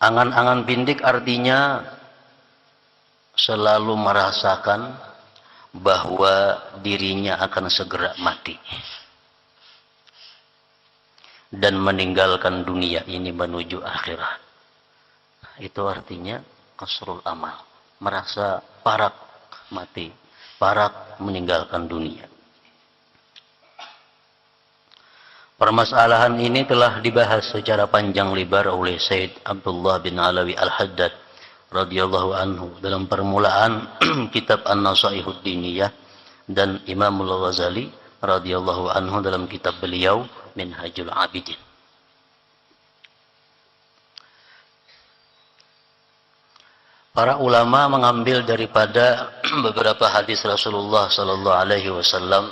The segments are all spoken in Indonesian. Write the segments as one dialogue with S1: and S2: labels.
S1: Angan-angan pindik artinya selalu merasakan bahwa dirinya akan segera mati dan meninggalkan dunia ini menuju akhirat. Itu artinya kasrul amal, merasa parak mati, parak meninggalkan dunia. Permasalahan ini telah dibahas secara panjang lebar oleh Said Abdullah bin Alawi Al-Haddad radhiyallahu anhu dalam permulaan kitab An-Nasaihud Diniyah, dan Imam Al-Ghazali radhiyallahu anhu dalam kitab beliau Minhajul Abidin. Para ulama mengambil daripada beberapa hadis Rasulullah sallallahu alaihi wasallam.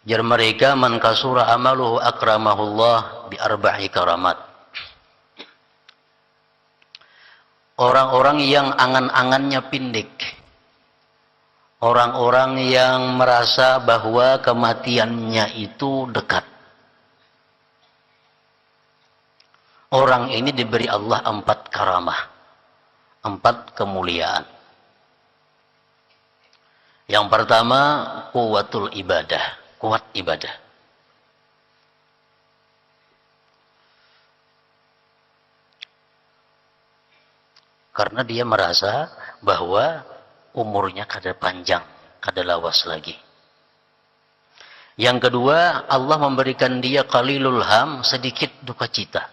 S1: Jar mereka, man kasura amaluhu akramahullah bi arba'i karamat. Orang-orang yang angan-angannya pindik, orang-orang yang merasa bahwa kematiannya itu dekat, orang ini diberi Allah 4 karamah, 4 kemuliaan. Yang pertama, quwwatul ibadah, kuat ibadah. Karena dia merasa bahwa umurnya kada panjang, kada lawas lagi. Yang kedua, Allah memberikan dia qalilul ham, sedikit duka cita.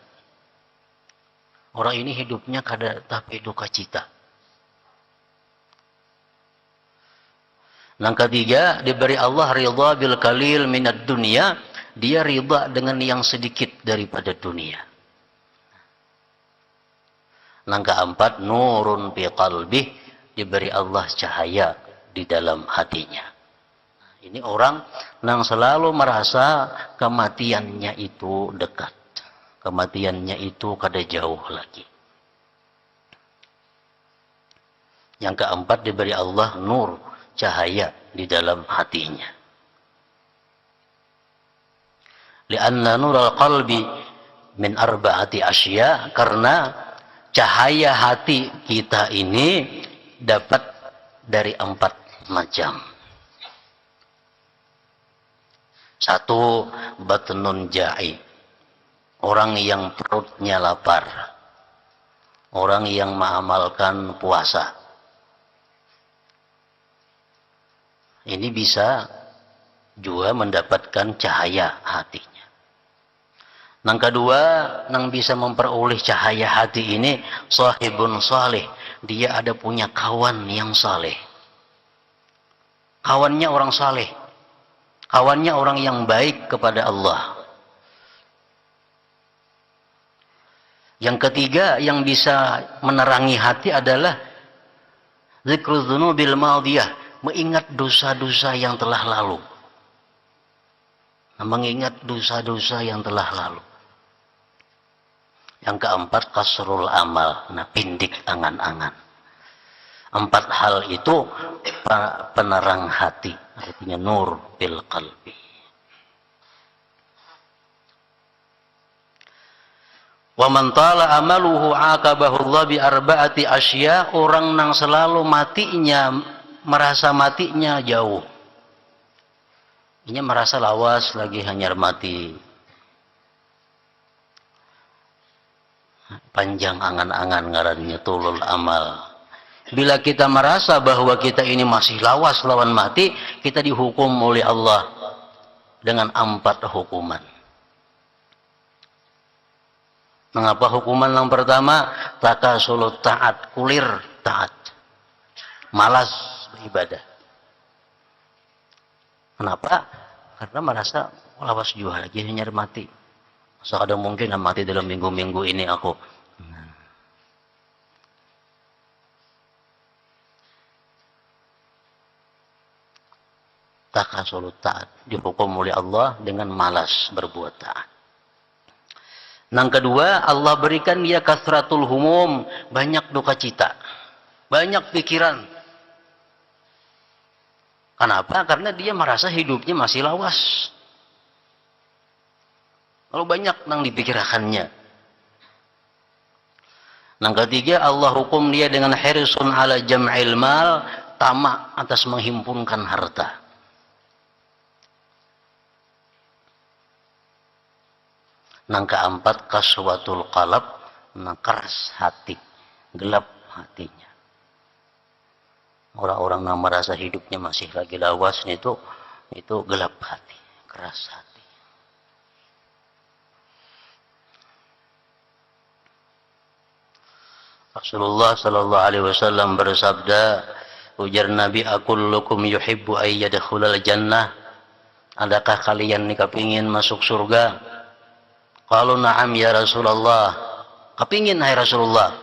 S1: Orang ini hidupnya kada tapi duka cita. Yang ketiga, diberi Allah ridha bil qalil minad dunya, dia ridha dengan yang sedikit daripada dunia. Yang keempat, nurun fi qalbih, diberi Allah cahaya di dalam hatinya. Ini orang yang selalu merasa kematiannya itu dekat. Kematiannya itu kada jauh lagi. Yang keempat, diberi Allah nur, cahaya di dalam hatinya. Lianna nurul qalbi min arba'ati asya, karena cahaya hati kita ini dapat dari 4 macam. 1, batnun ja'i, orang yang perutnya lapar, orang yang mengamalkan puasa. Ini bisa juga mendapatkan cahaya hatinya. Yang kedua, yang bisa memperoleh cahaya hati ini, sahibun saleh, dia ada punya kawan yang saleh. Kawannya orang saleh, kawannya orang yang baik kepada Allah. Yang ketiga, yang bisa menerangi hati adalah zikrul dzunubil madiyah, mengingat dosa-dosa yang telah lalu. Mengingat dosa-dosa yang telah lalu. Yang keempat, kasrul amal, pindik angan-angan. 4 hal itu penerang hati, artinya nur bil qalbi. Wa man tala amaluhu aqabahu Allah bi arba'ati asya, orang yang selalu matinya merasa matinya jauh. Ini merasa lawas lagi hanyar mati. Panjang angan-angan ngarannya tulul amal. Bila kita merasa bahwa kita ini masih lawas lawan mati, kita dihukum oleh Allah dengan 4 hukuman. Mengapa hukuman yang pertama? Takasulut taat, kulir taat. Malas beribadah. Kenapa? Karena merasa lawas juga lagi hanyar mati. Masa ada mungkin mati dalam minggu-minggu ini aku. Takasulut taat, dihukum oleh Allah dengan malas berbuat taat. Yang kedua, Allah berikan dia kasratul humum, banyak duka cita, banyak pikiran. Kenapa? Karena dia merasa hidupnya masih lawas. Lalu banyak nang dipikirkannya. Nang ketiga, Allah hukum dia dengan hirsun ala jam'il mal, tamak atas menghimpunkan harta. Nang keempat, kaswatul qalb, nang keras hati, gelap hatinya. Orang-orang yang merasa hidupnya masih lagi lawas itu gelap hati, keras hati. Rasulullah sallallahu alaihi wasallam bersabda, ujar Nabi, akullukum yuhibbu ay yadkhulal jannah? Adakah kalian nih kepingin masuk surga? Qalu na'am ya Rasulullah. Kepingin hai Rasulullah.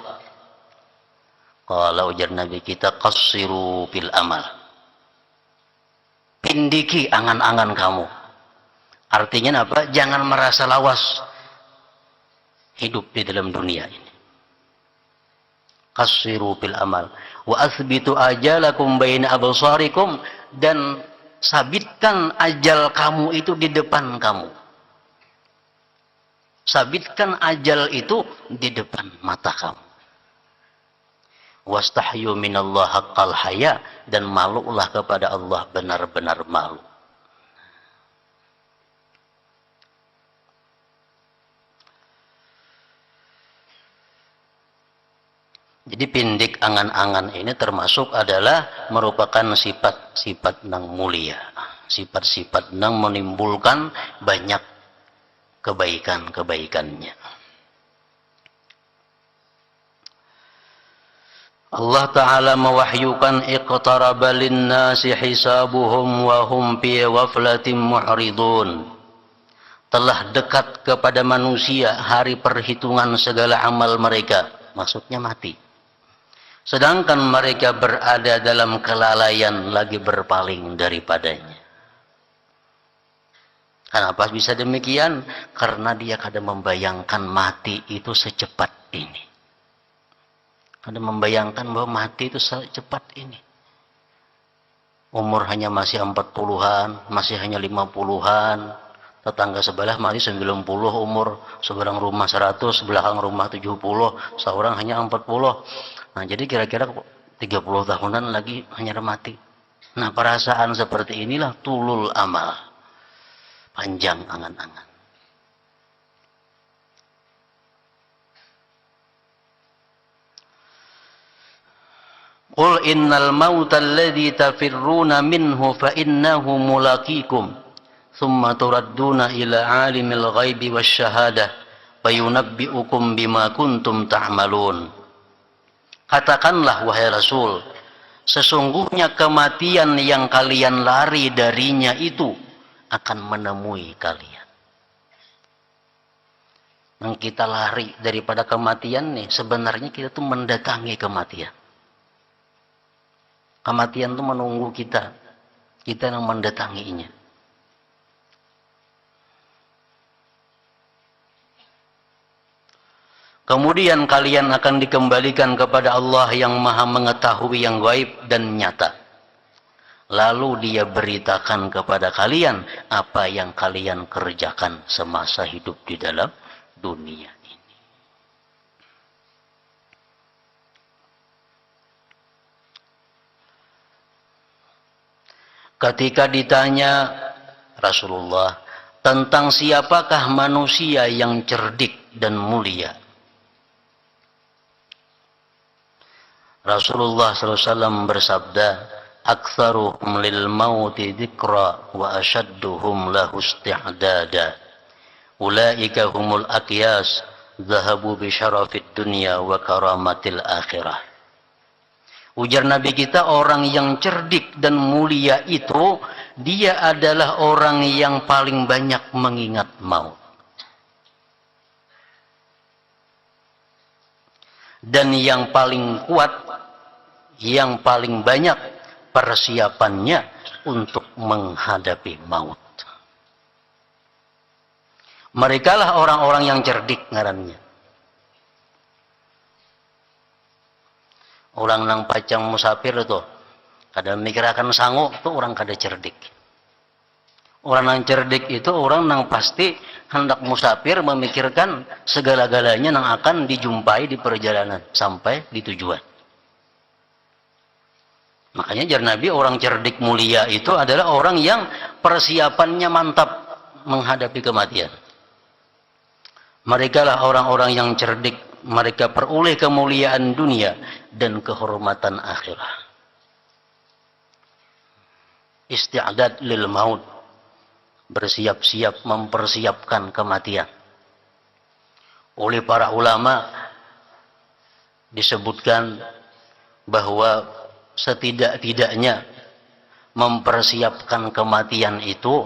S1: Qala, ujar Nabi kita, qassiru bil amal. Pindiki angan-angan kamu. Artinya apa? Jangan merasa lawas hidup di dalam dunia ini. Qassiru bil amal wa athbitu ajalakum baina absarikum, dan sabitkan ajal kamu itu di depan kamu. Sabitkan ajal itu di depan mata kamu. Wastahyu minallah haqqal haya, dan malulah kepada Allah benar-benar malu. Jadi pindik angan-angan ini termasuk adalah merupakan sifat-sifat nang mulia. Sifat-sifat nang menimbulkan banyak kebaikan-kebaikannya. Allah Ta'ala mewahyukan iqtaraba linnasi hisabuhum wa hum fi ghaflatin mu'ridun. Telah dekat kepada manusia hari perhitungan segala amal mereka. Maksudnya mati. Sedangkan mereka berada dalam kelalaian, lagi berpaling daripadanya. Kenapa bisa demikian? Karena dia kadang membayangkan mati itu secepat ini. Kadang membayangkan bahwa mati itu secepat ini. Umur hanya masih 40-an, masih hanya 50-an. Tetangga sebelah masih 90 umur, seberang rumah 100, sebelahang rumah 70, seorang hanya 40. Nah, jadi kira-kira 30 tahunan lagi hanya mati. Nah, perasaan seperti inilah tulul amal. Panjang angan-angan. Qul innal mauta alladhi tafirruna minhu fa innahu mulaqikum thumma turadduna ila alimil ghaibi wasyahadah fayunabbi'ukum bima kuntum ta'malun. Katakanlah wahai Rasul, sesungguhnya kematian yang kalian lari darinya itu akan menemui kalian. Yang kita lari daripada kematian nih, sebenarnya kita tuh mendatangi kematian. Kematian tuh menunggu kita. Kita yang mendatanginya. Kemudian kalian akan dikembalikan kepada Allah yang maha mengetahui yang gaib dan nyata. Lalu dia beritakan kepada kalian apa yang kalian kerjakan semasa hidup di dalam dunia ini. Ketika ditanya Rasulullah tentang siapakah manusia yang cerdik dan mulia, Rasulullah SAW bersabda, "Aktsaruhum lil mauti dzikra wa ashadduhum lahu isti'dada. Ulaika humul aqyas, dhahabu bi syarafid dunya wa karamatil akhirah." Ujar Nabi kita, orang yang cerdik dan mulia itu, dia adalah orang yang paling banyak mengingat maut. Dan yang paling kuat, yang paling banyak persiapannya untuk menghadapi maut. Merekalah orang-orang yang cerdik ngarannya. Orang nang pacang musafir itu, kada mikirakan sangu, itu orang kada cerdik. Orang yang cerdik itu orang yang pasti hendak musafir memikirkan segala-galanya yang akan dijumpai di perjalanan sampai di tujuan. Makanya jar Nabi, orang cerdik mulia itu adalah orang yang persiapannya mantap menghadapi kematian. Mereka lah orang-orang yang cerdik, mereka peroleh kemuliaan dunia dan kehormatan akhirat. Isti'adad lil maut, bersiap-siap mempersiapkan kematian. Oleh para ulama disebutkan bahwa setidak-tidaknya mempersiapkan kematian itu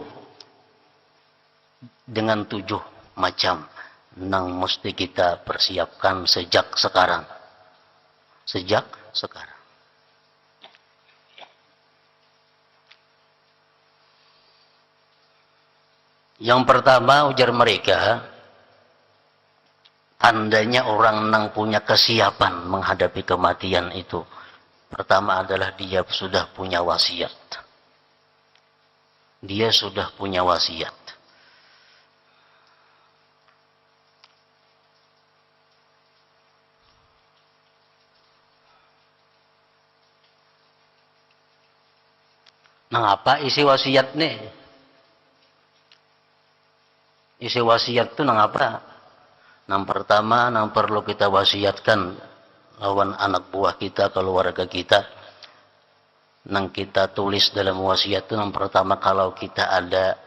S1: dengan 7 macam yang mesti kita persiapkan sejak sekarang. Sejak sekarang. Yang pertama, ujar mereka, tandanya orang yang punya kesiapan menghadapi kematian itu, pertama adalah dia sudah punya wasiat. Dia sudah punya wasiat. Nah, apa isi wasiat nih? Isi wasiat itu nang apa? Nang pertama, nang perlu kita wasiatkan lawan anak buah kita, keluarga kita. Nang kita tulis dalam wasiat itu nang pertama, kalau kita ada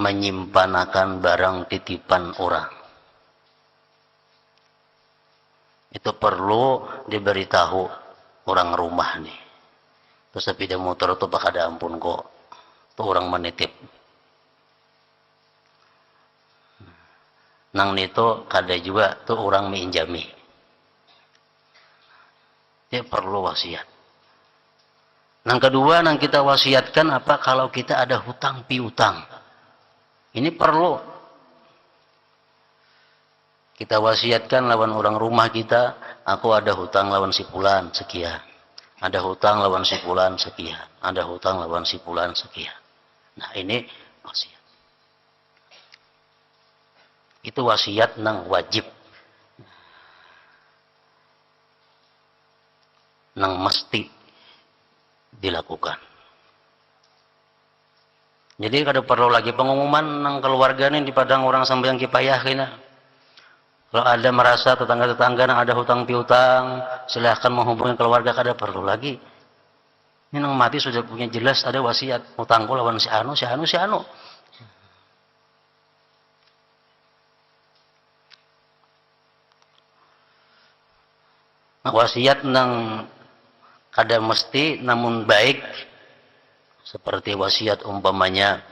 S1: menyimpanakan barang titipan orang, itu perlu diberitahu orang rumah nih. Terus sepeda motor itu pak ada ampun kok, tuh orang menitip. Nang nito kada juga tuh orang minjami. Dia perlu wasiat. Nang kedua, nang kita wasiatkan apa kalau kita ada hutang piutang. Ini perlu kita wasiatkan lawan orang rumah kita, aku ada hutang lawan si fulan sekian. Ada hutang lawan si fulan sekian. Ada hutang lawan si fulan sekian. Nah, ini wasiat. Itu wasiat nang wajib, nang mesti dilakukan. Jadi kada perlu lagi pengumuman nang keluarga nih di padang orang sambayang kipayah kina. Kalau ada merasa tetangga-tetangga nang ada hutang piutang, silahkan menghubungi keluarga, kada perlu lagi. Ini nang mati sudah punya jelas ada wasiat, hutangku lawan si anu, si anu, si anu. Wasiat nang kada mesti namun baik, seperti wasiat umpamanya,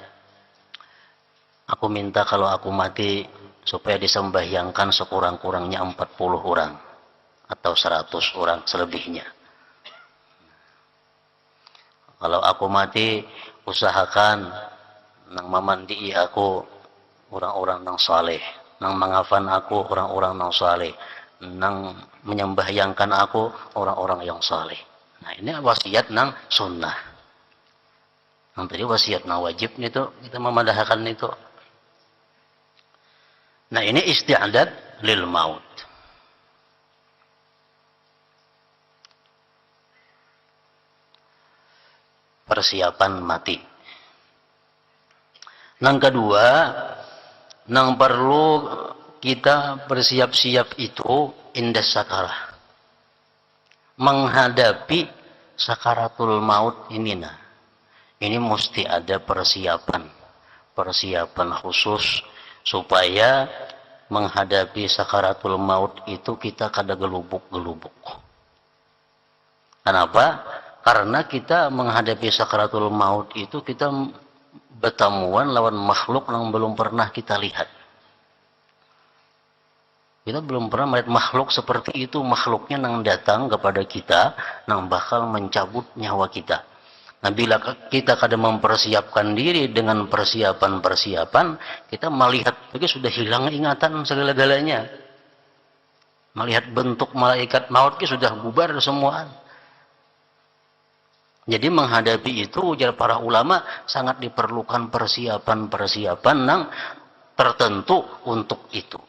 S1: aku minta kalau aku mati supaya disembahyangkan sekurang-kurangnya 40 orang atau 100 orang selebihnya. Kalau aku mati, usahakan nang mamandii aku orang-orang nang saleh, nang mangafan aku orang-orang nang saleh, nang menyembahyangkan aku orang-orang yang saleh. Nah, ini wasiat nang sunnah. Yang tadi wasiat nang wajib itu kita memadahkan itu. Nah, ini isti'adad lil maut. Persiapan mati. Nang kedua, nang perlu kita bersiap-siap itu indah sakarah. Menghadapi sakaratul maut ini, nah, ini mesti ada persiapan. Persiapan khusus supaya menghadapi sakaratul maut itu kita kada gelubuk-gelubuk. Kenapa? Karena kita menghadapi sakaratul maut itu kita bertemuan lawan makhluk yang belum pernah kita lihat. Kita belum pernah melihat makhluk seperti itu, makhluknya yang datang kepada kita, yang bakal mencabut nyawa kita. Nah, bila kita kadang mempersiapkan diri dengan persiapan-persiapan, kita melihat, sudah hilang ingatan segala-galanya. Melihat bentuk malaikat maut, sudah bubar semua. Jadi menghadapi itu ujar para ulama sangat diperlukan persiapan-persiapan yang tertentu untuk itu.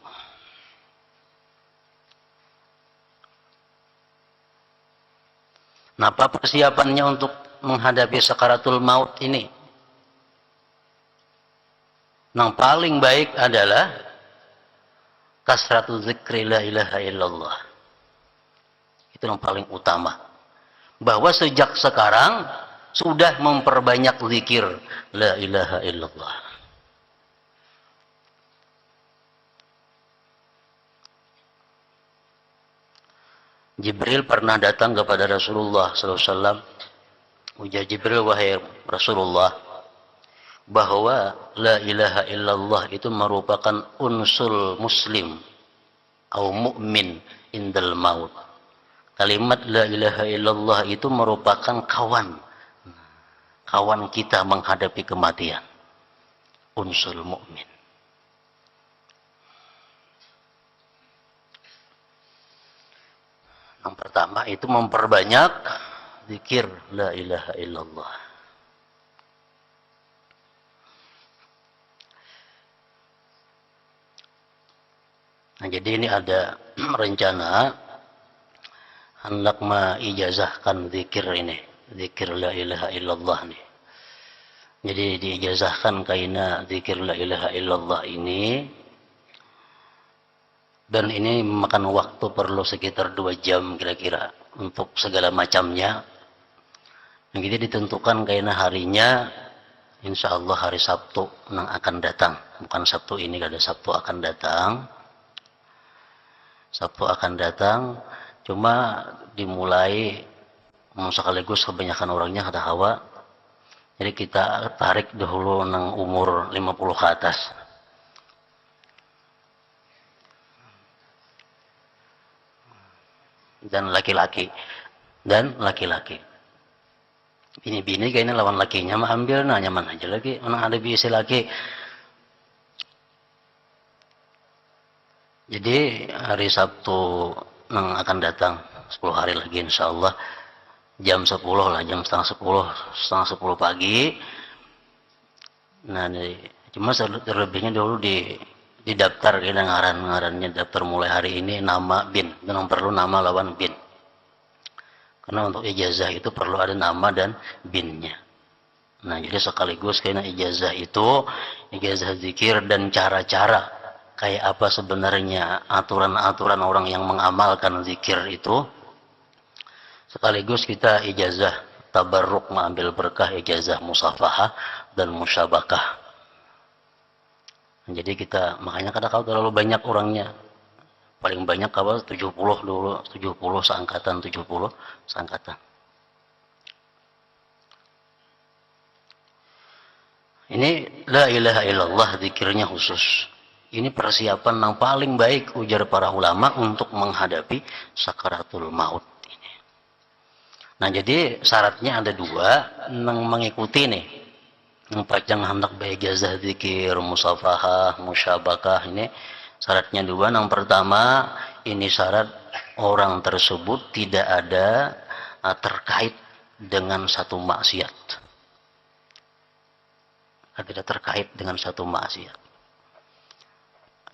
S1: Nah, apa persiapannya untuk menghadapi sakaratul maut ini? Yang paling baik adalah kasratu zikri la ilaha illallah. Itu yang paling utama. Bahwa sejak sekarang sudah memperbanyak zikir la ilaha illallah. Jibril pernah datang kepada Rasulullah SAW. Ujar Jibril, wahai Rasulullah, bahwa la ilaha illallah itu merupakan unsur muslim atau mukmin indal maut. Kalimat la ilaha illallah itu merupakan kawan kita menghadapi kematian. Unsur mukmin. Yang pertama itu memperbanyak zikir la ilaha illallah. Nah, jadi ini ada rencana hendak mengijazahkan zikir ini, zikir la ilaha illallah nih. Jadi diijazahkan kaina zikir la ilaha illallah ini, dan ini memakan waktu perlu sekitar 2 jam kira-kira untuk segala macamnya. Nah, jadi ditentukan kaina harinya, insya Allah hari Sabtu yang akan datang. Bukan Sabtu ini, ada Sabtu akan datang. Sabtu akan datang, cuma dimulai sekaligus kebanyakan orangnya ada hawa. Jadi kita tarik dahulu nang umur 50 ke atas. Dan laki-laki. Bini-bini kayaknya lawan lakinya mah ambil, nah nyaman aja lagi. Mana ada biasa laki. Jadi hari Sabtu yang akan datang 10 hari lagi insya Allah jam 10 lah, jam setengah 10 pagi. Nah, cuma terlebihnya dulu di daftar kita ngarannya daftar mulai hari ini nama bin, dan perlu nama lawan bin. Karena untuk ijazah itu perlu ada nama dan binnya. Nah, jadi sekaligus kayaknya ijazah itu ijazah zikir dan cara-cara kayak apa sebenarnya aturan-aturan orang yang mengamalkan zikir itu. Sekaligus kita ijazah tabarruk mengambil berkah, ijazah musafahah dan musyabakah. Jadi kita makanya kadang-kadang terlalu banyak orangnya. Paling banyak apa 70 dulu, 70 seangkatan, 70 seangkatan. Ini la ilaha illallah zikirnya khusus. Ini persiapan yang paling baik ujar para ulama untuk menghadapi sakaratul maut ini. Nah, jadi syaratnya ada 2 yang mengikuti nih. Yang panjang hendak beijazah zikir, musafahah, musyabakah ini syaratnya 2. Yang pertama, ini syarat orang tersebut tidak ada terkait dengan satu maksiat. Tidak terkait dengan satu maksiat.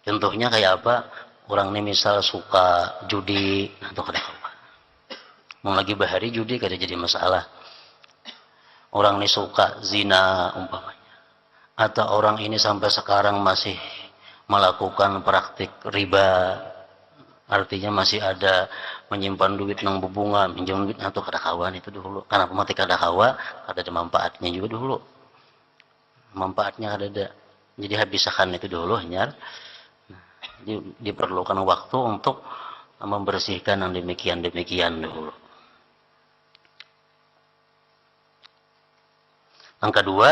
S1: Contohnya kayak apa? Orang ini misal suka judi atau apa. Mau lagi bahari judi kada jadi masalah. Orang ini suka zina umpamanya. Atau orang ini sampai sekarang masih melakukan praktik riba. Artinya masih ada menyimpan duit nang bebunga, minjam duit atau kada kawan itu dulu. Karena mati kada kawa, kada ada manfaatnya juga dulu. Manfaatnya kada ada. Jadi habiskan itu dulu nyar. Diperlukan waktu untuk membersihkan yang demikian dulu. Yang kedua,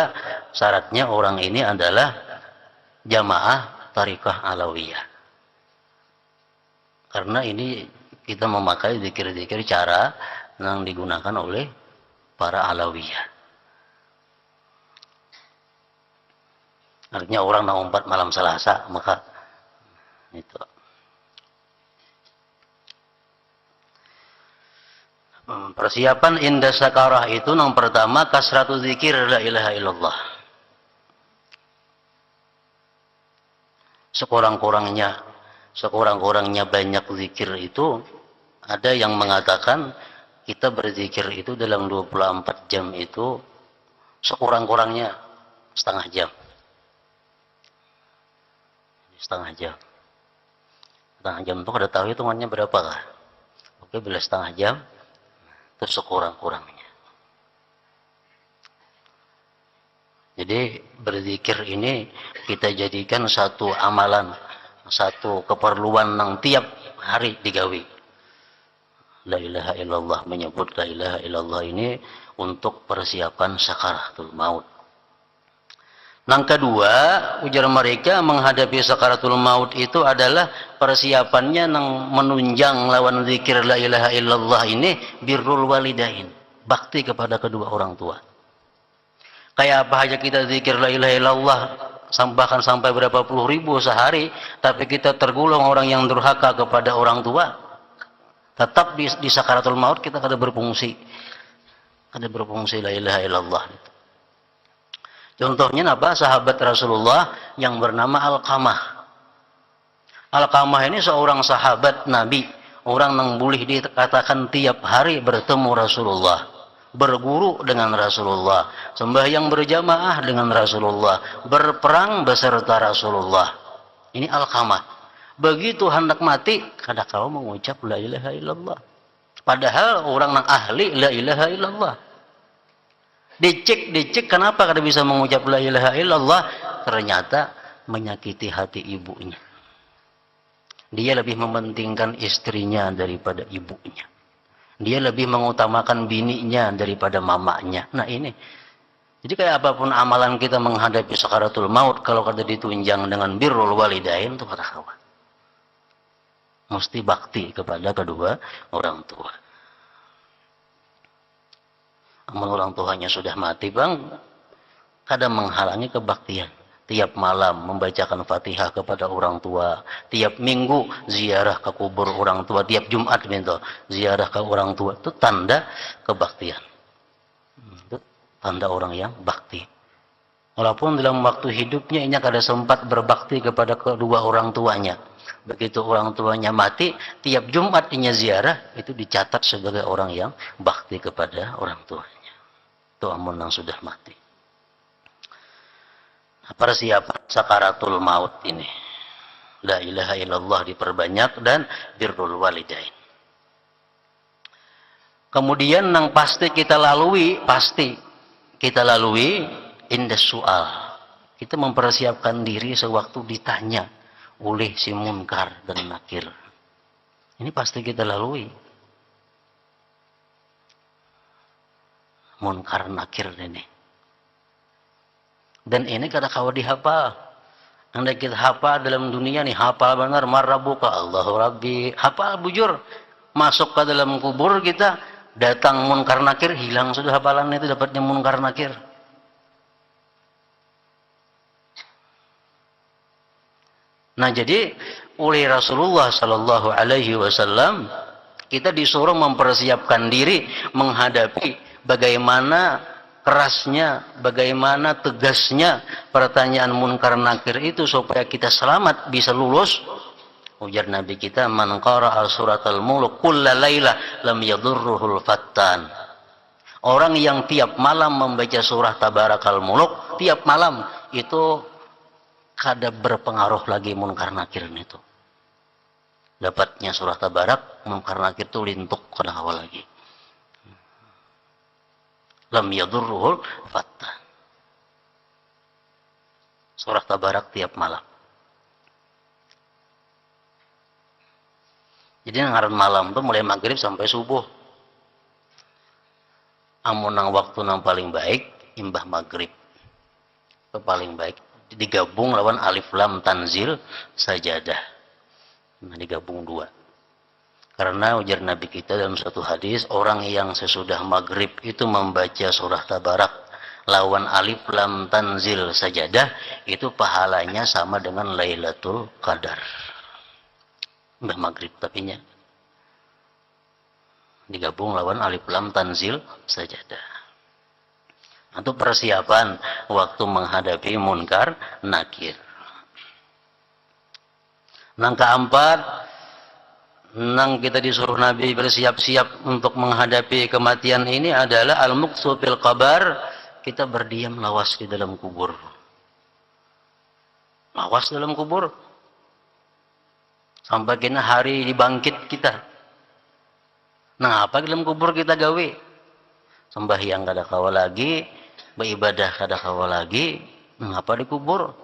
S1: syaratnya orang ini adalah jamaah tarikah alawiyah. Karena ini kita memakai zikir-zikir cara yang digunakan oleh para alawiyah. Artinya orang yang umpat malam Selasa, maka itu. Persiapan indah sakarah itu yang pertama kasratu zikir la ilaha illallah. Sekurang-kurangnya banyak zikir itu, ada yang mengatakan kita berzikir itu dalam 24 jam itu sekurang-kurangnya setengah jam. Setengah jam. Setengah jam itu kada tahu hitungannya berapa kah? Oke, bila setengah jam itu sekurang-kurangnya. Jadi berzikir ini kita jadikan satu amalan, satu keperluan yang tiap hari digawi. La ilaha illallah, menyebut la ilaha illallah ini untuk persiapan sakaratul maut. Yang kedua, ujar mereka menghadapi sakaratul maut itu adalah persiapannya yang menunjang lawan zikir la ilaha illallah ini birrul walidain, bakti kepada kedua orang tua. Kayak apa aja kita zikir la ilaha illallah bahkan sampai berapa puluh ribu sehari, tapi kita tergolong orang yang durhaka kepada orang tua, tetap di sakaratul maut kita kada berfungsi. Kada berfungsi la ilaha illallah. Contohnya apa? Sahabat Rasulullah yang bernama Alqamah. Alqamah ini seorang sahabat Nabi, orang yang boleh dikatakan tiap hari bertemu Rasulullah, berguru dengan Rasulullah, sembahyang berjamaah dengan Rasulullah, berperang beserta Rasulullah. Ini Alqamah. Begitu hendak mati, kada kau mengucap la ilaha illallah. Padahal orang yang ahli la ilaha illallah. Dicek kenapa kada bisa mengucap la ilaha illallah? Ternyata menyakiti hati ibunya. Dia lebih mementingkan istrinya daripada ibunya. Dia lebih mengutamakan bininya daripada mamanya. Nah ini. Jadi kayak apapun amalan kita menghadapi sakaratul maut, kalau kada ditunjang dengan birrul walidain, itu kada kawan. Mesti bakti kepada kedua orang tua. Amal orang tuanya sudah mati bang, kadang menghalangi kebaktian. Tiap malam membacakan Fatihah kepada orang tua, tiap minggu ziarah ke kubur orang tua, tiap Jumat gitu ziarah ke orang tua, itu tanda kebaktian. Itu tanda orang yang bakti. Walaupun dalam waktu hidupnya ini kada sempat berbakti kepada kedua orang tuanya. Begitu orang tuanya mati, tiap Jumat ini ziarah itu dicatat sebagai orang yang bakti kepada orang tuanya. Itu amun yang sudah mati. Persiapan sakaratul maut ini, la ilaha illallah diperbanyak dan birrul walidain. Kemudian yang pasti kita lalui indah soal. Kita mempersiapkan diri sewaktu ditanya oleh si munkar dan nakir. Ini pasti kita lalui. Munkar nakir ini. Dan ini kada kawa dihafal. Andai kita hafal dalam dunia nih, hafal benar marrabuka Allahu Rabbi, hafal bujur. Masuk ke dalam kubur kita, datang munkar nakir, hilang sudah hafalan itu, dapatnya munkar nakir. Nah jadi oleh Rasulullah Sallallahu Alaihi Wasallam kita disuruh mempersiapkan diri menghadapi bagaimana kerasnya, bagaimana tegasnya pertanyaan munkar nakir itu supaya kita selamat bisa lulus. Ujar Nabi kita, man qara'a suratal mulk kulla laila lam yadurruhul fattan. Orang yang tiap malam membaca surah Tabarakal Muluk, tiap malam itu kada berpengaruh lagi munkar nakir itu. Dapatnya surah Tabarak, munkar nakir itu lintuk kada awal lagi. Lam yadurruhul fattan. Surah Tabarak tiap malam. Jadi ngaran malam itu mulai maghrib sampai subuh. Amun nang waktu nang paling baik imbah maghrib. Itu paling baik. Digabung lawan alif lam tanzil sajadah. Nah, digabung dua. Karena ujar Nabi kita dalam satu hadis, orang yang sesudah maghrib itu membaca surah Tabarak lawan alif lam tanzil sajadah, itu pahalanya sama dengan Lailatul Qadar. Mbah maghrib tapinya. Digabung lawan alif lam tanzil sajadah. Itu persiapan waktu menghadapi munkar nakir. Nang keempat, nang kita disuruh Nabi bersiap-siap untuk menghadapi kematian ini adalah al-muqsu fil qabar, kita berdiam lawas di dalam kubur. Lawas dalam kubur. Sampai kena hari dibangkit kita. Nah, apa dalam kubur kita gawe? Sembahyang kada kawa lagi, beribadah kada kawa lagi, ngapa dikubur?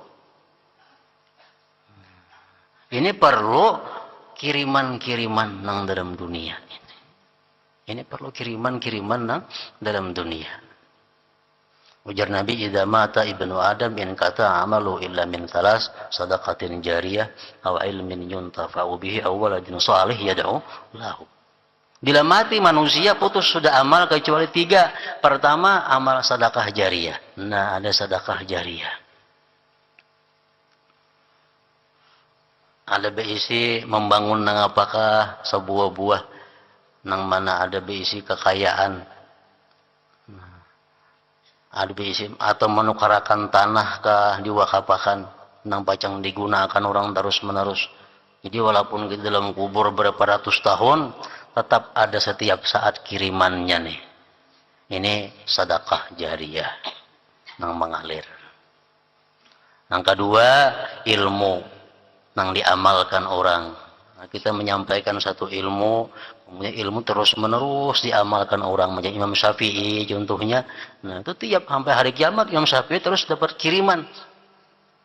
S1: Ini perlu kiriman-kiriman nang dalam dunia ini. Ini perlu kiriman-kiriman nang dalam dunia. Ujar Nabi, "Idza mata ibnu Adam in kata amalu illa min thalas, sadaqatin jariyah aw ilmin yuntafa'u bihi aw waladin shalih yad'u lahu." Bila mati manusia putus sudah amal kecuali 3. Pertama, amal sedekah jariyah. Nah, ada sedekah jariyah. Ada beisi membangun nang apakah sebuah buah nang mana ada beisi kekayaan. Ada beisi atau menukarakan tanah kah diwakapakan nang pacang digunakan orang terus menerus. Jadi walaupun di dalam kubur berapa ratus tahun, tetap ada setiap saat kirimannya nih. Ini sedekah jariyah nang mengalir. Yang kedua, ilmu nang diamalkan orang. Nah, kita menyampaikan satu ilmu, kemudian ilmu terus menerus diamalkan orang. Menjadi Imam Syafi'i contohnya. Nah, itu tiap sampai hari kiamat Imam Syafi'i terus dapat kiriman.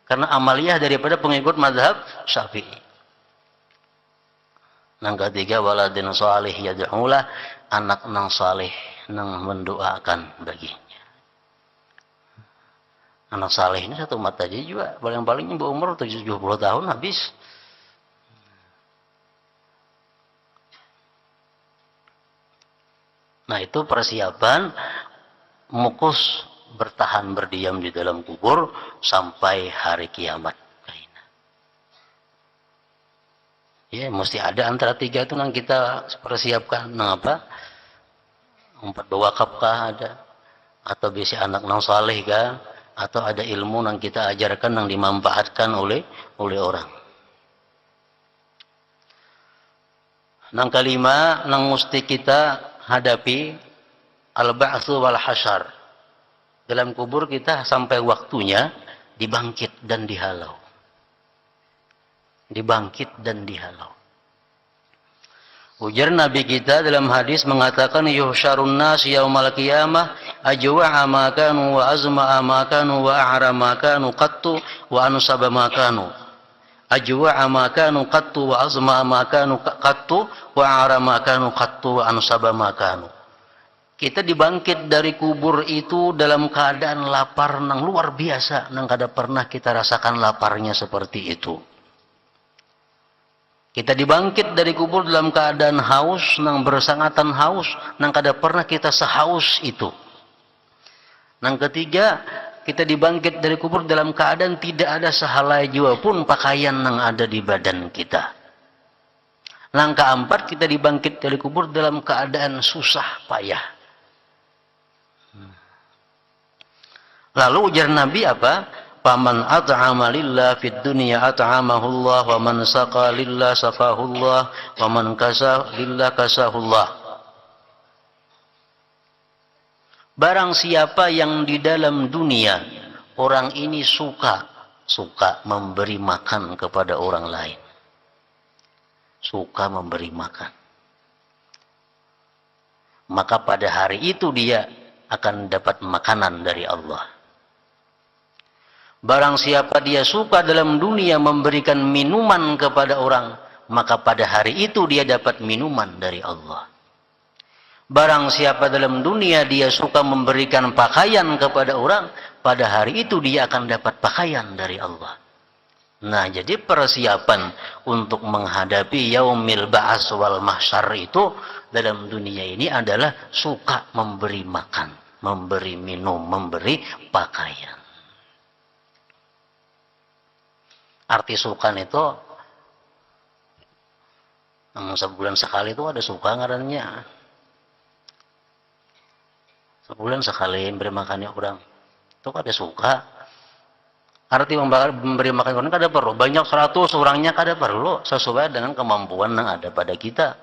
S1: Karena amaliyah daripada pengikut mazhab Syafi'i. Yang ketiga, waladin shalih yad'ulah, anak nang saleh nang mendoakan baginya. Anak saleh ini satu mata aja juga, paling-palingnya berumur 70 tahun habis. Nah, itu persiapan mukus bertahan berdiam di dalam kubur sampai hari kiamat. Ya, mesti ada antara 3 itu yang kita persiapkan. Nah, apa? 4 wakaf kah ada? Atau biasa anak nang saleh kah? Atau ada ilmu yang kita ajarkan yang dimanfaatkan oleh orang. Yang kelima, yang mesti kita hadapi al-ba'tsu wal hasyar. Dalam kubur kita sampai waktunya dibangkit dan dihalau. Dibangkit dan dihalau. Ujar Nabi kita dalam hadis mengatakan, yuhsyarun nas yaumal qiyamah ajwa'a ma kanu wa azma'a ma kanu wa a'ra ma kanu qattu wa ansaba ma kanu. Ajwa'a ma kanu qattu wa azma'a ma kanu qattu wa a'ra ma kanu qattu wa ansaba ma kanu. Kita dibangkit dari kubur itu dalam keadaan lapar nang luar biasa, nang kada pernah kita rasakan laparnya seperti itu. Kita dibangkit dari kubur dalam keadaan haus, nang bersangatan haus, nang kada pernah kita sehaus itu. Nang ketiga, kita dibangkit dari kubur dalam keadaan tidak ada sehelai jua pun pakaian nang ada di badan kita. Nang keempat, kita dibangkit dari kubur dalam keadaan susah payah. Lalu ujar Nabi apa? Faman at'ama lillah fid dunya at'amahullah wa man saqa lillah saqahullah wa man kasa lillah kasahullah. Barang siapa yang di dalam dunia orang ini suka memberi makan kepada orang lain. Suka memberi makan. Maka pada hari itu dia akan dapat makanan dari Allah. Barang siapa dia suka dalam dunia memberikan minuman kepada orang, maka pada hari itu dia dapat minuman dari Allah. Barang siapa dalam dunia dia suka memberikan pakaian kepada orang, pada hari itu dia akan dapat pakaian dari Allah. Nah, jadi persiapan untuk menghadapi yaumil ba'ats wal mahsyar itu dalam dunia ini adalah suka memberi makan, memberi minum, memberi pakaian. Arti sukan itu sebulan sekali itu ada suka ngarannya. Sebulan sekali memberi makannya orang. Itu kada suka. Arti memberi makan orang kada perlu. Banyak 100 orangnya kada perlu. Sesuai dengan kemampuan yang ada pada kita.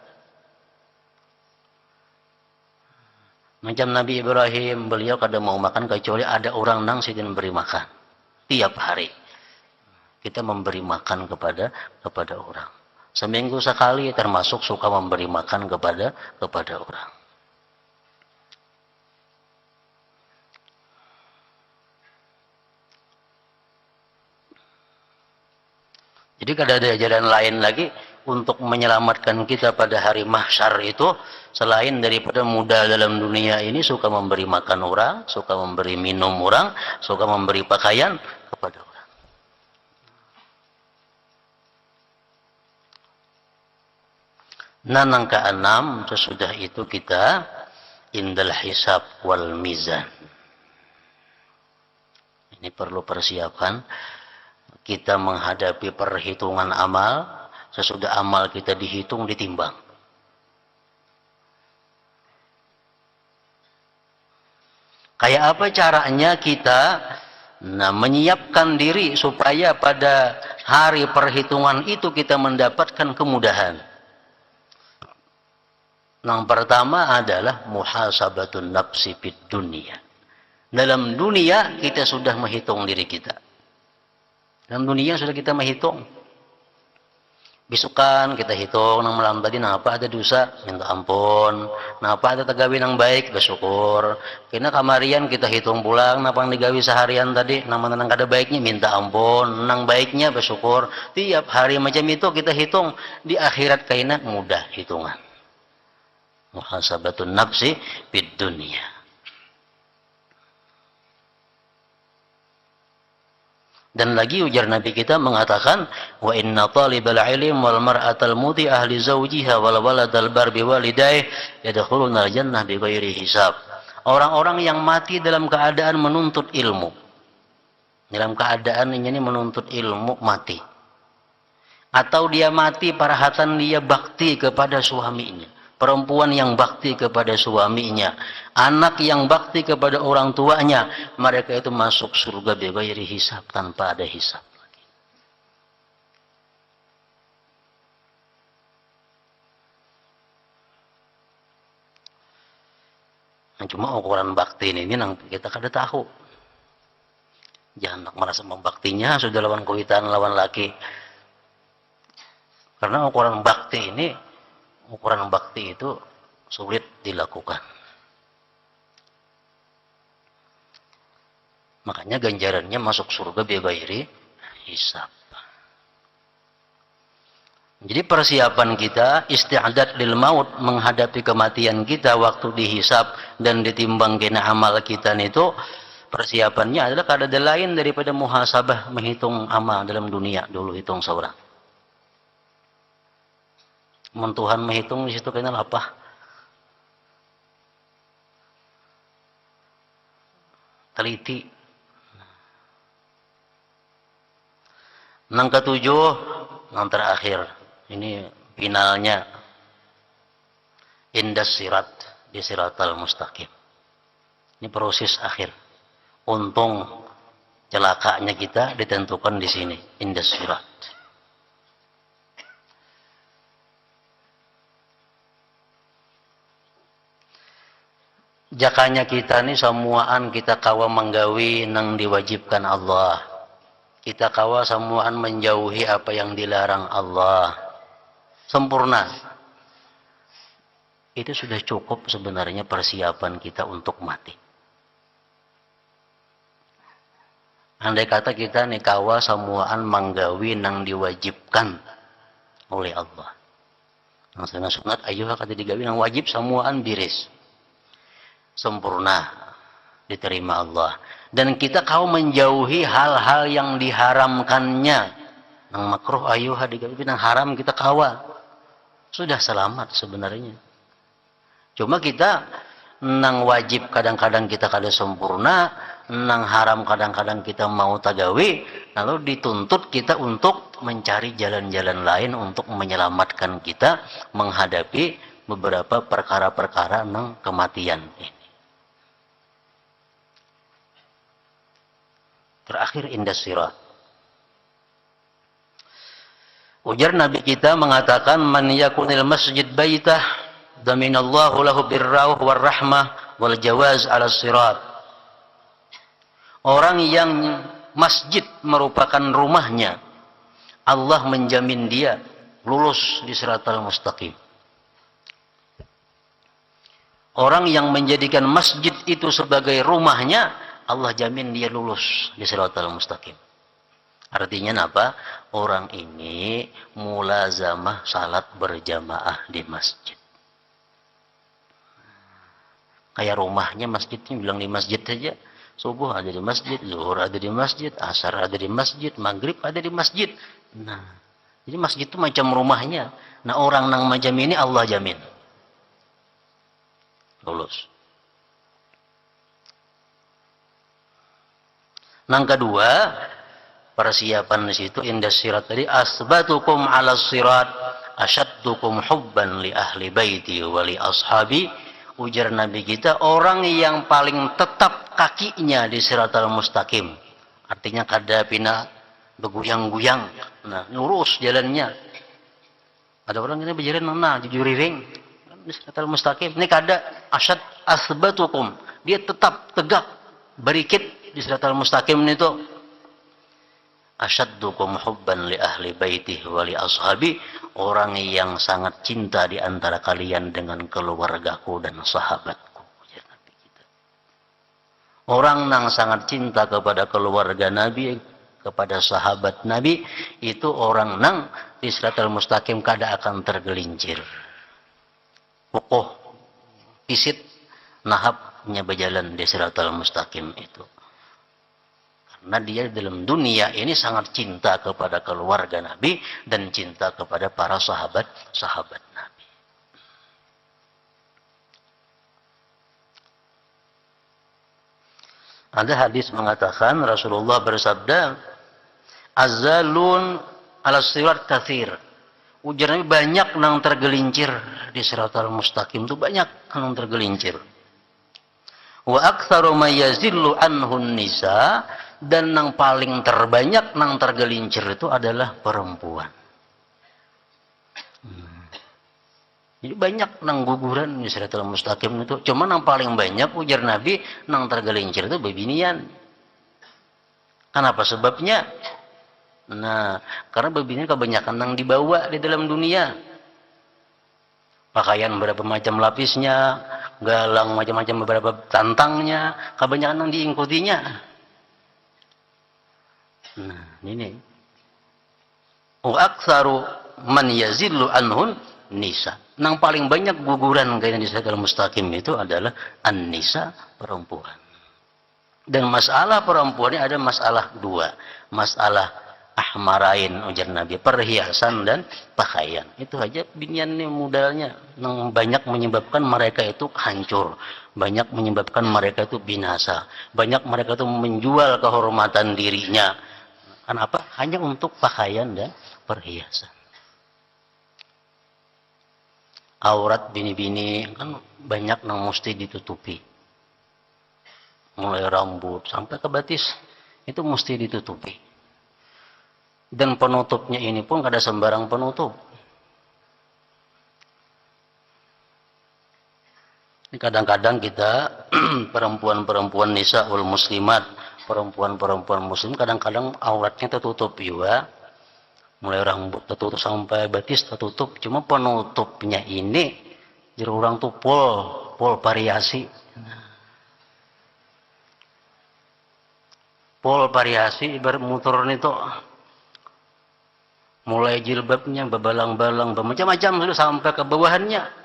S1: Macam Nabi Ibrahim, beliau kada mau makan kecuali ada orang nang sidin beri makan. Tiap hari. Kita memberi makan kepada orang. Seminggu sekali termasuk suka memberi makan kepada orang. Jadi kada ada jalan lain lagi untuk menyelamatkan kita pada hari mahsyar itu selain daripada mudah dalam dunia ini suka memberi makan orang, suka memberi minum orang, suka memberi pakaian kepada orang. Nanang keenam, sesudah itu kita indal hisab wal mizan. Ini perlu persiapan. Kita menghadapi perhitungan amal, sesudah amal kita dihitung, ditimbang. Kayak apa caranya kita menyiapkan diri supaya pada hari perhitungan itu kita mendapatkan kemudahan. Yang pertama adalah muhasabatun nafsi fid dunia. Dalam dunia kita sudah menghitung diri kita. Dalam dunia sudah kita menghitung. Bisukan kita hitung nang malam tadi napa ada dosa, minta ampun. Napa ada tagawi nang baik, bersyukur. Kena kamarian kita hitung pulang napa yang digawi seharian tadi, nang mana nang kada baiknya minta ampun, nang baiknya bersyukur. Tiap hari macam itu kita hitung. Di akhirat kaina mudah hitungan. Muhasabatun nafsi fid dunia. Dan lagi ujar Nabi kita mengatakan wa inna talibal ilm wal mar'atal muti ahli zawjiha wal waladal bar bi walidayh yadkhuluna jannah bi ghairi hisab. Orang-orang yang mati dalam keadaan menuntut ilmu. Dalam keadaan ini menuntut ilmu mati. Atau dia mati parahatan dia bakti kepada suaminya. Perempuan yang bakti kepada suaminya, anak yang bakti kepada orang tuanya, mereka itu masuk surga bighairi hisab, tanpa ada hisab lagi. Nah, cuma ukuran bakti ini kita kada tahu. Jangan merasa membaktinya sudah lawan kuitan, lawan laki. Karena ukuran bakti itu sulit dilakukan. Makanya ganjarannya masuk surga bighairi hisab. Jadi persiapan kita isti'adat lil maut, menghadapi kematian kita waktu dihisab dan ditimbang kena amal kita itu, persiapannya adalah kada lain daripada muhasabah, menghitung amal dalam dunia dulu, hitung seorang. Tuhan menghitung di situ kena apa? Teliti. Yang ketujuh, yang terakhir, ini finalnya indas sirat, di siratal mustaqim. Ini proses akhir. Untung celakanya kita ditentukan di sini, indas sirat. Jakanya kita ni semuaan kita kawa menggawi nang diwajibkan Allah. Kita kawa semuaan menjauhi apa yang dilarang Allah. Sempurna. Itu sudah cukup sebenarnya persiapan kita untuk mati. Andai kata kita ni kawa semuaan menggawi nang diwajibkan oleh Allah. Nang sunat ayuh kata digawi nang wajib semuaan biris. Sempurna diterima Allah, dan kita kau menjauhi hal-hal yang diharamkannya, nang makruh ayuh digawi nang haram kita kawa, sudah selamat sebenarnya. Cuma kita nang wajib kadang-kadang kita kada sempurna, nang haram kadang-kadang kita mau tagawi, lalu dituntut kita untuk mencari jalan-jalan lain untuk menyelamatkan kita menghadapi beberapa perkara-perkara nang kematian ini. Terakhir indas sirat. Ujar Nabi kita mengatakan, man yakunil masjid baitah daminallahu lahu birrauh warrahmah wal jawaz ala sirat. Orang yang masjid merupakan rumahnya, Allah menjamin dia lulus di siratal mustaqim. Orang yang menjadikan masjid itu sebagai rumahnya, Allah jamin dia lulus di siratal mustaqim. Artinya apa? Orang ini mulazamah salat berjamaah di masjid. Kayak rumahnya masjidnya, bilang di masjid saja. Subuh ada di masjid, zuhur ada di masjid, asar ada di masjid, maghrib ada di masjid. Nah, jadi masjid itu macam rumahnya. Nah, orang nang macam ini Allah jamin lulus. Nang kedua, persiapan di situ indas sirat tadi, asbatukum ala sirat asyaddukum hubban li ahli baiti wa li ashabi. Ujar Nabi kita, orang yang paling tetap kakinya di siratal mustaqim, artinya kada pina bergoyang-goyang, nah lurus jalannya. Ada orang ini berjalan nah di juriring di siratal mustaqim, ini kada asbatukum, dia tetap tegak berikit di siratal mustaqim itu. Asyaddukum hubban li ahli baitihi wa li ashabi, orang yang sangat cinta di antara kalian dengan keluargaku dan sahabatku. Orang yang sangat cinta kepada keluarga Nabi, kepada sahabat Nabi, itu orang nang di siratal mustaqim kada akan tergelincir. Kokoh, pisit, nahapnya berjalan di siratal mustaqim itu. Karena dia dalam dunia ini sangat cinta kepada keluarga Nabi dan cinta kepada para sahabat Nabi. Ada hadis mengatakan Rasulullah bersabda, azalun ala sirat kathir. Ujar Nabi, banyak nang tergelincir di siratal mustaqim itu, banyak nang tergelincir. Wa aktsaru may yazillu anhun nisa, dan yang paling terbanyak nang tergelincir itu adalah perempuan. Jadi banyak nang guguran di siratal mustaqim itu. Cuma yang paling banyak ujar Nabi nang tergelincir itu bebinian. Kenapa sebabnya? Nah, karena bebinian kebanyakan nang dibawa di dalam dunia. Pakaian berapa macam lapisnya, galang macam-macam beberapa tantangnya, kebanyakan nang diikutinya. Nah, ini. Wa aktsaru man yazillu anhun nisa. Nang paling banyak guguran kaitan di siratal mustaqim itu adalah an-nisa, perempuan. Dan masalah perempuan ini ada masalah dua. Masalah ahmarain ujar Nabi, perhiasan dan pakaian. Itu aja binian nih modalnya. Nang banyak menyebabkan mereka itu hancur. Banyak menyebabkan mereka itu binasa. Banyak mereka itu menjual kehormatan dirinya. Kenapa? Hanya untuk pakaian dan perhiasan. Aurat bini-bini kan banyak yang mesti ditutupi. Mulai rambut sampai ke batis itu mesti ditutupi. Dan penutupnya ini pun kada sembarang penutup. Kadang-kadang kita perempuan-perempuan nisaul muslimat, perempuan-perempuan muslim kadang-kadang auratnya tertutup juga, mulai rambut tertutup sampai batis tertutup, cuma penutupnya ini jadi orang tuh pol variasi, pol variasi bermutur itu mulai jilbabnya bebalang-balang bermacam-macam sudah sampai ke bawahannya.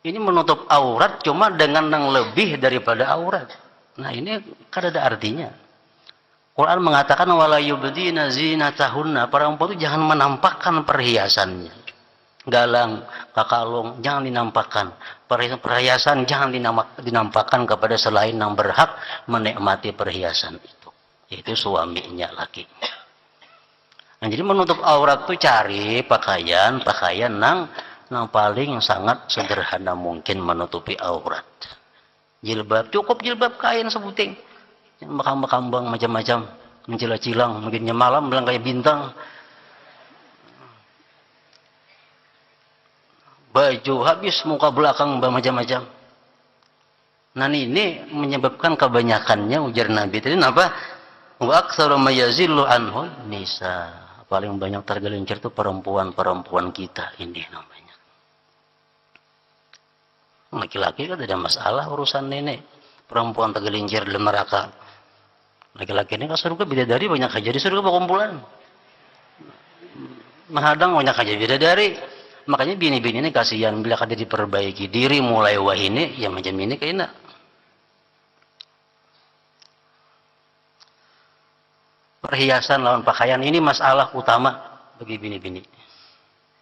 S1: Ini menutup aurat cuma dengan yang lebih daripada aurat. Nah ini kan ada artinya. Quran mengatakan wala yubdina zinatahunna, perempuan itu jangan menampakkan perhiasannya. Galang, kakalung jangan dinampakkan. Perhiasan jangan dinampakkan kepada selain yang berhak menikmati perhiasan itu. Yaitu suaminya laki. Nah, jadi menutup aurat itu cari pakaian yang paling sangat sederhana mungkin menutupi aurat. Jilbab, cukup jilbab kain sebuting. Makam-makambang macam-macam, mencilang-cilang, mungkinnya malam bilang kayak bintang. Baju habis, muka belakang macam-macam. Nah ini menyebabkan kebanyakannya ujar Nabi tadi apa? Wa aktsaru ma yazillu anhu nisa. Paling banyak tergelincir itu perempuan-perempuan kita ini namanya. Laki-laki kan tidak masalah urusan ini. Perempuan tergelincir dalam neraka. Laki-laki ini kan surga bidadari banyak aja di surga berkumpulan. Menghadang banyak aja bidadari. Makanya bini-bini ini kasihan bila kada diperbaiki diri mulai wahini ya macam ini kayaknya. Perhiasan lawan pakaian ini masalah utama bagi bini-bini.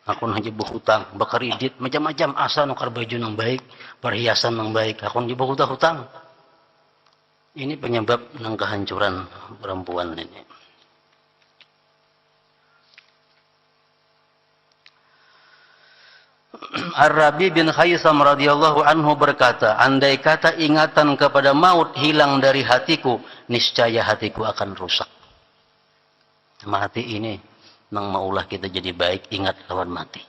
S1: Aku hanya berhutang, berkredit, macam-macam asa nukar baju yang baik, perhiasan yang baik. Aku hanya berhutang. Ini penyebab ng kehancuran perempuan ini. Ar-Rabi bin Khaisam radhiyallahu anhu berkata, andai kata ingatan kepada maut hilang dari hatiku, niscaya hatiku akan rusak. Mati ini nang maulah kita jadi baik, ingat lawan mati.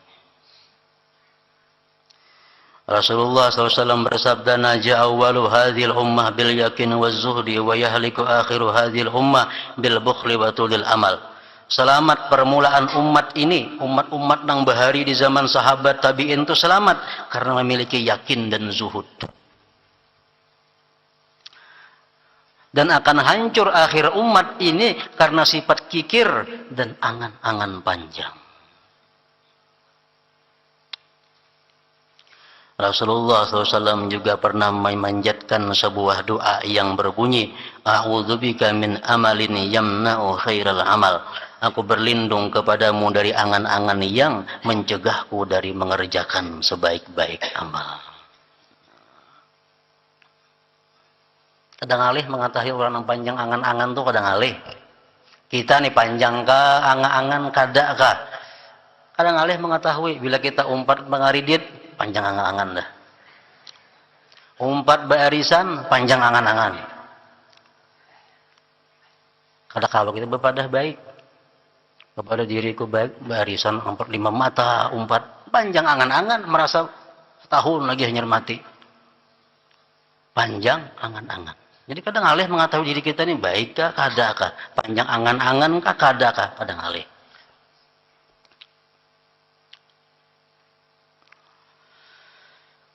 S1: Rasulullah SAW bersabda, naja awwalu hadhil ummah bil yakin waz zuhdi wa yahliku akhiru hadhil ummah bil bukhli wa tulil amal. Selamat permulaan umat ini, umat-umat yang bahari di zaman sahabat tabi'in itu selamat karena memiliki yakin dan zuhud. Dan akan hancur akhir umat ini karena sifat kikir dan angan-angan panjang. Rasulullah SAW juga pernah memanjatkan sebuah doa yang berbunyi, A'udzubika min amalin yamna'u khairal amal. Aku berlindung kepadamu dari angan-angan yang mencegahku dari mengerjakan sebaik-baik amal. Kadang alih mengetahui orang yang panjang angan-angan tuh kadang alih. Kita nih panjang kah, angan-angan kada kah? Kadang alih mengetahui bila kita umpat mengaridit, panjang angan-angan dah. Umpat barisan, panjang angan-angan. Kadang kalau kita berpadah baik kepada diriku baik, barisan umpat 5 mata, umpat panjang angan-angan, merasa setahun lagi hanya mati. Panjang angan-angan. Jadi kadang alih mengetahui diri kita ini baik kah, kada kah, panjang angan-angan kah, kada kah, kadang alih.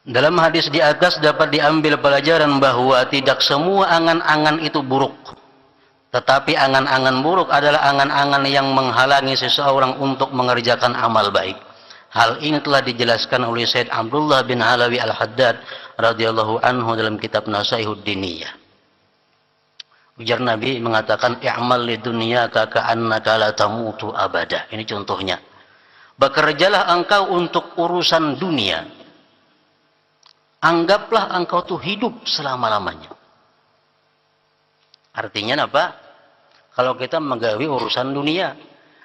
S1: Dalam hadis di atas dapat diambil pelajaran bahwa tidak semua angan-angan itu buruk. Tetapi angan-angan buruk adalah angan-angan yang menghalangi seseorang untuk mengerjakan amal baik. Hal ini telah dijelaskan oleh Said Abdullah bin Alawi Al-Haddad radhiyallahu anhu dalam kitab Nasaihud Diniyah. Ujar Nabi mengatakan, i'mal li dunyaka ka'annaka la tamutu abada. Ini contohnya. Bekerjalah engkau untuk urusan dunia. Anggaplah engkau tuh hidup selama-lamanya. Artinya apa? Kalau kita menggawi urusan dunia,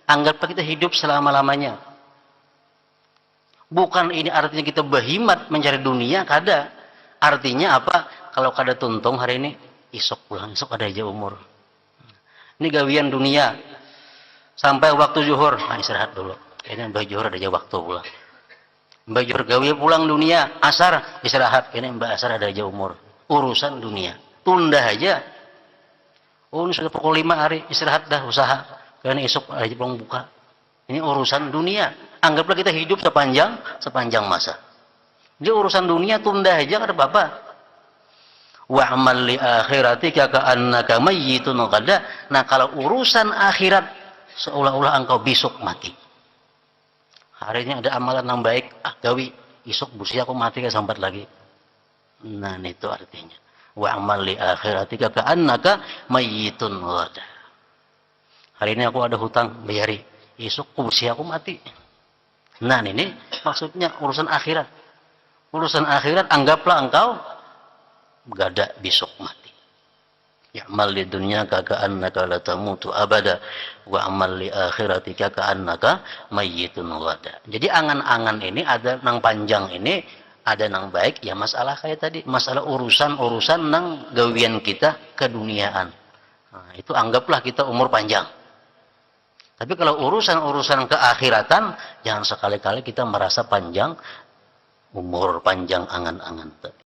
S1: anggaplah kita hidup selama-lamanya. Bukan ini artinya kita berhimat mencari dunia, kada. Artinya apa? Kalau kada tuntung hari ini, isok pulang, isok ada aja umur. Ini gawian dunia. Sampai waktu zuhur, nah istirahat dulu. Ini mbak zuhur ada aja waktu pulang. Mbak zuhur gawi pulang dunia, asar istirahat. Ini mbak asar ada aja umur. Urusan dunia. Tunda aja. Oh ini sudah pukul 5 hari, istirahat dah usaha. Karena esok aja belum buka. Ini urusan dunia. Anggaplah kita hidup sepanjang masa. Jadi urusan dunia tunda aja kada apa-apa. Wa'mal li akhiratika ka'annaka mayyitun qada. Nah, kalau urusan akhirat seolah-olah engkau besok mati. Hari ini ada amalan yang baik, gawi, esok busi aku mati ke sambat lagi. Nah, itu artinya. Wa'mal li akhiratika ka'annaka mayyitun qada. Hari ini aku ada hutang, bayari. Esok busi aku mati. Nah, ini maksudnya urusan akhirat. Urusan akhirat anggaplah engkau gada besok mati. Ya'mal li dunyaka ka'annaka la tamutu abada wa amal li akhiratika ka'annaka mayyitun ghada. Jadi angan-angan ini ada nang panjang ini, ada nang baik, ya masalah kayak tadi, masalah urusan-urusan nang gawian kita keduniaan. Nah, itu anggaplah kita umur panjang. Tapi kalau urusan-urusan keakhiratan, jangan sekali-kali kita merasa panjang umur, panjang angan-angan.